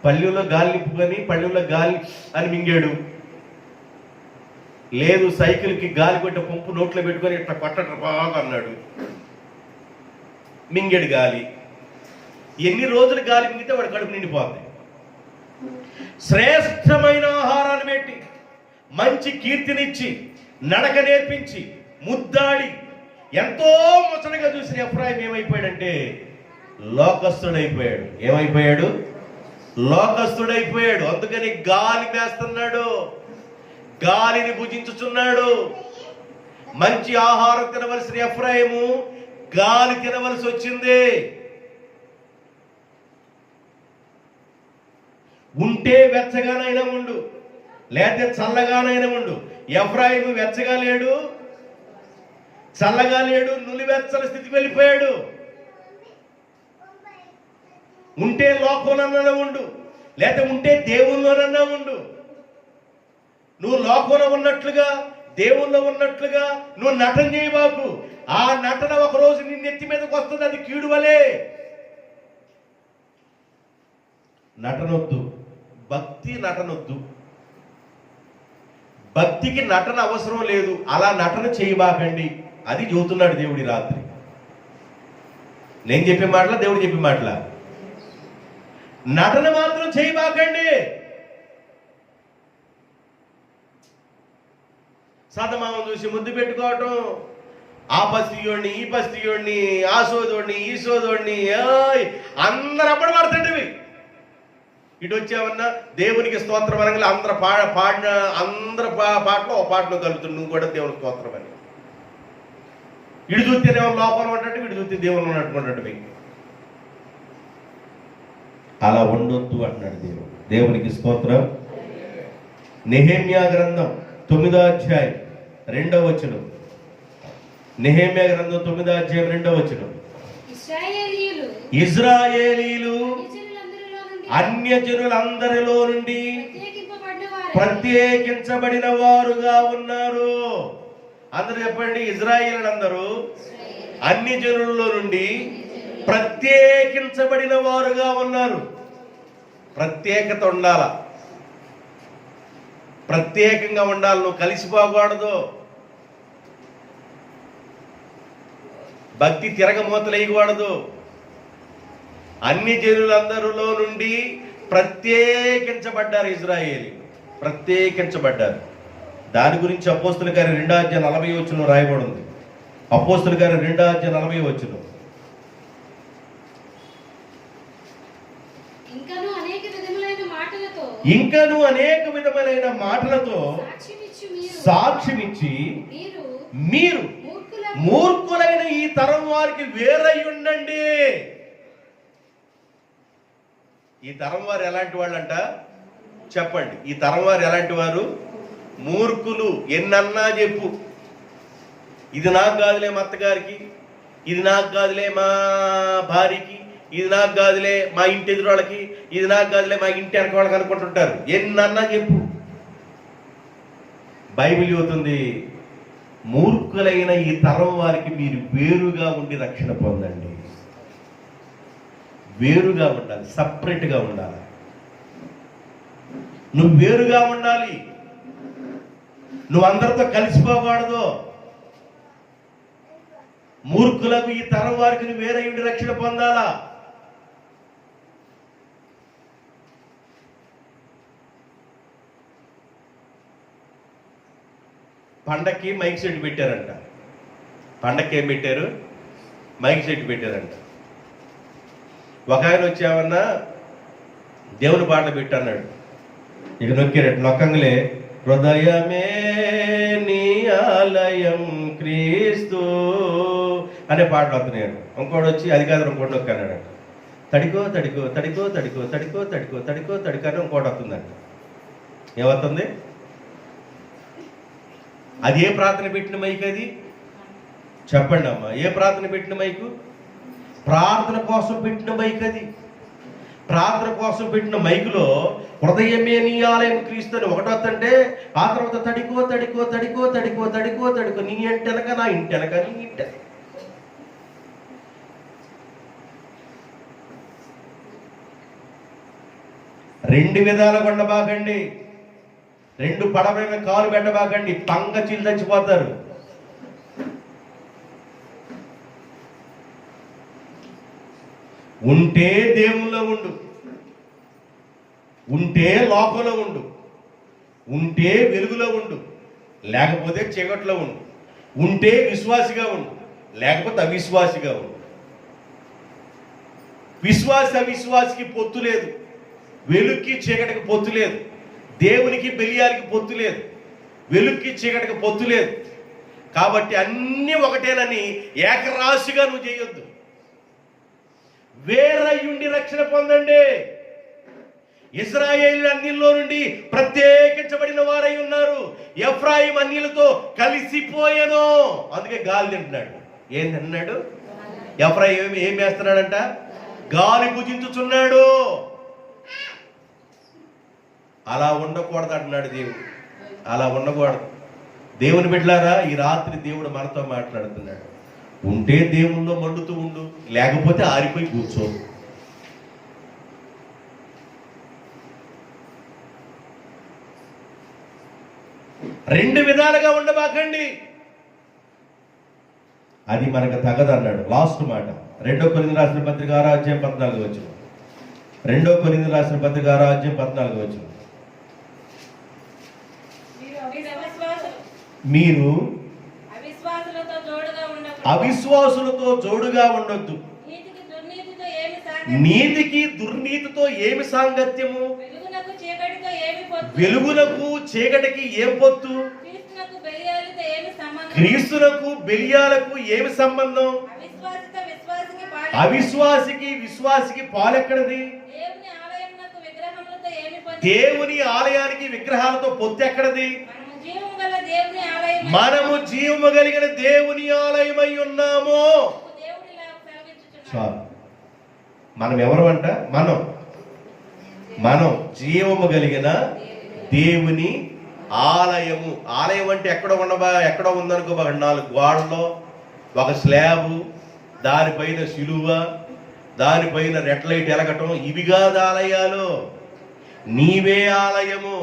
పల్లెల్లో గాలి నింపుకొని పల్లెల్లో గాలి అని మింగాడు. లేదు, సైకిల్కి గాలి కొట్టే పంపు నోట్లో పెట్టుకొని ఇట్లా కొట్టట బాగా అన్నాడు, మింగాడు గాలి. ఎన్ని రోజులు గాలి మింగితే వాడు కడుపు నిండిపోతుంది. శ్రేష్టమైన ఆహారాన్ని పెట్టి మంచి కీర్తినిచ్చి నడక నేర్పించి ముద్దాడి ఎంతో ముచ్చటగా చూసిన ఎఫ్రాయిం ఏమైపోయాడంటే లోకస్తుడైపోయాడు. ఏమైపోయాడు? లోకస్తుడైపోయాడు. అందుకని గాలి మేస్తున్నాడు, గాలిని భుజించుచున్నాడు. మంచి ఆహారం తినవలసిన ఎఫ్రాయిము గాలి తినవలసి వచ్చింది. ఉంటే వెచ్చగానైనా ఉండు, లేకపోతే చల్లగానైనా ఉండు. ఎఫ్రాయిము వెచ్చగా లేడు, చల్లగా లేడు, నులివెచ్చని స్థితికి వెళ్ళిపోయాడు. ఉంటే లోకంలోనన్నా ఉండు, లేకపోతే ఉంటే దేవుల్లోనన్నా ఉండు. నువ్వు లోకంలో ఉన్నట్లుగా దేవుల్లో ఉన్నట్లుగా నువ్వు నటన చేయబాకు. ఆ నటన ఒకరోజు నీ నెత్తి మీదకి వస్తుంది, అది కీడు వలే. నటనొద్దు, భక్తి నటనొద్దు. భక్తికి నటన అవసరం లేదు, అలా నటన చేయబాకండి. అది చెబుతున్నాడు దేవుడి రాత్రి. నేను చెప్పే మాటలా దేవుడు చెప్పే మాటలా? నటన మాత్రం చేయబాకండి. సతమామం చూసి ముద్దు పెట్టుకోవటం, ఆ బస్తీయోడిని ఈ బస్తీయోడిని, ఆ సోదోడిని ఈ సోదోడిని, అందరు అప్పుడు పడుతుండేవి. ఇటు వచ్చామన్నా దేవునికి స్తోత్రం అనగా అందరు పాడిన అందరు పాటలో ఒక పాటలో కలుగుతుంది, నువ్వు కూడా దేవునికి స్తోత్రం అని. ఇటు చూస్తేనేమో లోపల ఉన్నట్టు, ఇటు చూస్తే దేవుని ఉన్నట్టుకున్నట్టు. అలా ఉండొద్దు అంటున్నాడు దేవుడు. దేవునికి స్తోత్రం. నెహెమ్యా గ్రంథం 9వ అధ్యాయం 2వ వచనం. నెహెమ్యా గ్రంథం 9వ అధ్యాయం 2వ వచనం. ఇశ్రాయేలీయులు అన్యజనులందరిలో నుండి ప్రత్యేకించబడిన వారుగా ఉన్నారు. అందరూ చెప్పండి, ఇశ్రాయేలీయులందరూ అన్ని జనులలో నుండి ప్రత్యేకించబడిన వారుగా ఉన్నారు. ప్రత్యేకత ఉండాల, ప్రత్యేకంగా ఉండాలి. నువ్వు కలిసిపోకూడదు. భక్తి తిరగమూతలు వేయకూడదు. అన్ని జనులందరిలో నుండి ప్రత్యేకించబడ్డారు ఇశ్రాయేలు, ప్రత్యేకించబడ్డారు. దాని గురించి అపోస్తుల గారి 2:40 రాయబడి ఉంది. అపోస్తుల గారి 2:40 ఇంకను అనేక విధములైన మాటలతో సాక్ష్యమిచ్చి మీరు మూర్ఖులైన ఈ తరం వారికి వేరై ఉండండి. ఈ తరం వారు ఎలాంటి వాళ్ళంట చెప్పండి. ఈ తరం వారు ఎలాంటి వారు? మూర్ఖులు. ఎన్నన్నా చెప్పు, ఇది నాకు కాదులే మా అత్తగారికి, ఇది నాకు కాదులే మా భార్యకి, ఇది నాకు కాదులే మా ఇంటి ఎదురు వాళ్ళకి, ఇది నాకు కాదులే మా ఇంటి వెనక వాళ్ళకి అనుకుంటుంటారు. ఎన్నన్నా చెప్పు. బైబిల్ చెబుతుంది, మూర్ఖులైన ఈ తరం వారికి మీరు వేరుగా ఉండి రక్షణ పొందండి. వేరుగా ఉండాలి, సపరేట్గా ఉండాలి. నువ్వు వేరుగా ఉండాలి. నువ్వు అందరితో కలిసిపోకూడదు. మూర్ఖులకు ఈ తరం వారికి నువ్వు వేరే ఉండి రక్షణ పొందాలా. పండక్కి మైక్ సెట్ పెట్టారంట. పండక్కి ఏం పెట్టారు? మైక్ సెట్ పెట్టారంట. ఒక ఆయన వచ్చామన్నా దేవుని పాటలు పెట్టన్నాడు. ఇక నొక్కారట. నొక్కంగలే హృదయమే నీ ఆలయం క్రీస్తు అనే పాటలు వస్తున్నాడు. ఇంకోటి వచ్చి అది కాదు ఇంకోటి నొక్కన్నాడంట. తడికో తడికో తడికో తడికో తడికో తడికో తడికో తడికో అని ఇంకోటి వస్తుందంట. ఏమవుతుంది? అది ఏ ప్రార్థన పెట్టిన మైక్? అది చెప్పండి అమ్మా, ఏ ప్రార్థన పెట్టిన మైకు? ప్రార్థన కోసం పెట్టిన మైక్ అది. ప్రార్థన కోసం పెట్టిన మైకులో హృదయమే నీ ఆలయం క్రీస్తు అని ఒకటి వస్తుంటే, ఆ తర్వాత తడికో తడికో తడికో తడికో తడికో తడికో, నీ ఇంటెనక నా ఇంటెనక నీ ఇంట. రెండు విధాలుగా ఉండబాకండి. రెండు పడవ కాలు పెట్టబాకండి. పంగ చీలు చచ్చిపోతారు. ఉంటే దేవుల్లో ఉండు, ఉంటే లోకంలో ఉండు, ఉంటే వెలుగులో ఉండు, లేకపోతే చీకట్లో ఉండు. ఉంటే విశ్వాసిగా ఉండు, లేకపోతే అవిశ్వాసిగా ఉండు. విశ్వాసి అవిశ్వాసికి పొత్తు లేదు. వెలుగుకి చీకటికి పొత్తు లేదు. దేవునికి బెలియాలకి పొత్తు లేదు. వెలుగుకి చీకటికి పొత్తు లేదు. కాబట్టి అన్నీ ఒకటేనని ఏకరాశిగా నువ్వు చేయొద్దు. వేరయ్యుండి రక్షణ పొందండి. ఇశ్రాయేలు అన్నిల్లో నుండి ప్రత్యేకించబడిన వారై ఉన్నారు. ఎఫ్రాయిం అన్నిలతో కలిసిపోయాను. అందుకే గాలి తింటున్నాడు. ఏం తింటున్నాడు? ఎఫ్రాయిం ఏం వేస్తున్నాడంట? గాలి భుజించుచున్నాడు. అలా ఉండకూడదు అంటున్నాడు దేవుడు. అలా ఉండకూడదు. దేవుని బిడ్డలారా, ఈ రాత్రి దేవుడు మనతో మాట్లాడుతున్నాడు. ఉంటే దేవుల్లో మండుతూ ఉండు, లేకపోతే ఆరిపోయి కూర్చో. రెండు విధాలుగా ఉండబాకండి. అది మనకు తగదన్నాడు. లాస్ట్ మాట 2 కొరింథీయులకు రాసిన పత్రిక 6:14 2 కొరింథీయులకు రాసిన పత్రిక 6:14 మీరు అవిశ్వాసులతో జోడుగా ఉండొద్దు. నీతికి దుర్నీతితో ఏమి సాంగత్యము? వెలుగునకు చీకటికి ఏం పొత్తు? క్రీస్తునకు బెలియాలకు ఏమి సంబంధం? అవిశ్వాసికి విశ్వాసికి పాలెక్కడది? దేవుని ఆలయానికి విగ్రహాలతో పొత్తు ఎక్కడది? మనము జీవము కలిగిన దేవుని ఆలయమై ఉన్నాము. మనం ఎవరు అంట? మనం జీవము కలిగిన దేవుని ఆలయము. ఆలయం అంటే ఎక్కడో ఉందనుకో, 4 గోడలో ఒక స్లాబు, దానిపైన శిలువ, దానిపైన రెడ్ లైట్ ఎలగటం, ఇవి కాదు ఆలయాలు. నీవే ఆలయము.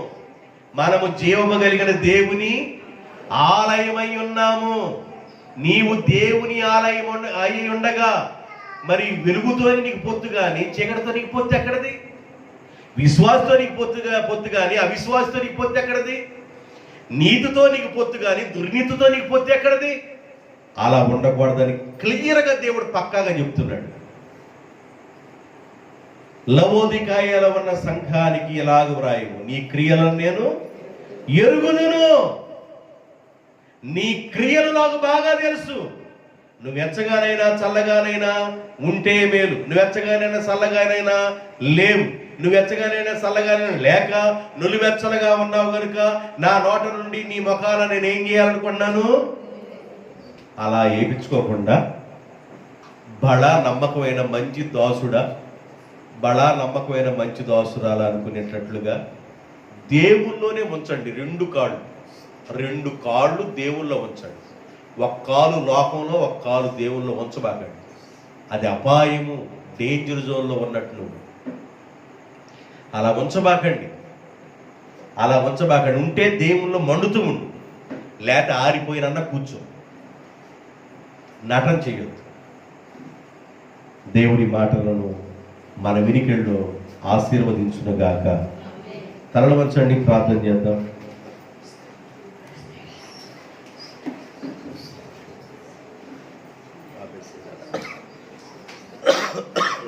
మనము జీవము కలిగిన దేవుని ఆలయమై ఉన్నాము. నీవు దేవుని ఆలయం అయి ఉండగా మరి వెలుగుతో నీకు పొత్తు కానీ చీకటితో నీకు పొత్తు ఎక్కడది? విశ్వాసతో నీకు పొత్తు కానీ అవిశ్వాసతో నీకు పొత్తు ఎక్కడది? నీతితో నీకు పొత్తు కానీ దుర్నీతితో నీకు పొత్తు ఎక్కడది? అలా ఉండకూడదని క్లియర్గా దేవుడు పక్కాగా చెప్తున్నాడు. లవోదికాయలో ఉన్న సంఘానికి ఇలాగ వ్రాయము, నీ క్రియలను నేను ఎరుగుదును. నీ క్రియలు నాకు బాగా తెలుసు. నువ్వెచ్చగానైనా చల్లగానైనా ఉంటే మేలు, నువ్వెచ్చగానైనా చల్లగానైనా లేవు, నువ్వెచ్చగానైనా చల్లగానైనా లేక నులివెచ్చలుగా ఉన్నావు కనుక నా నోట నుండి నీ ముఖాలను నేను ఏం చేయాలనుకున్నాను? అలా ఏపించుకోకుండా బడా నమ్మకమైన మంచి దాసుడా, బడా నమ్మకమైన మంచి దాసురాలు అనుకునేటట్లుగా దేవుల్లోనే ఉంచండి. రెండు కాళ్ళు దేవుల్లో ఉంచండి. ఒక కాలు లోకంలో, ఒక కాలు దేవుల్లో ఉంచబాకండి. అది అపాయము, డేంజర్ జోన్లో ఉన్నట్లు. అలా ఉంచబాకండి. ఉంటే దేవుల్లో మండుతూ ఉండు, లేక ఆరిపోయినన్నా కూర్చో, నటన చేయొద్దు. దేవుడి మాటలను మన వినికిడిలో ఆశీర్వదించునుగాక. తలలు వంచండి, ప్రార్థన చేద్దాం.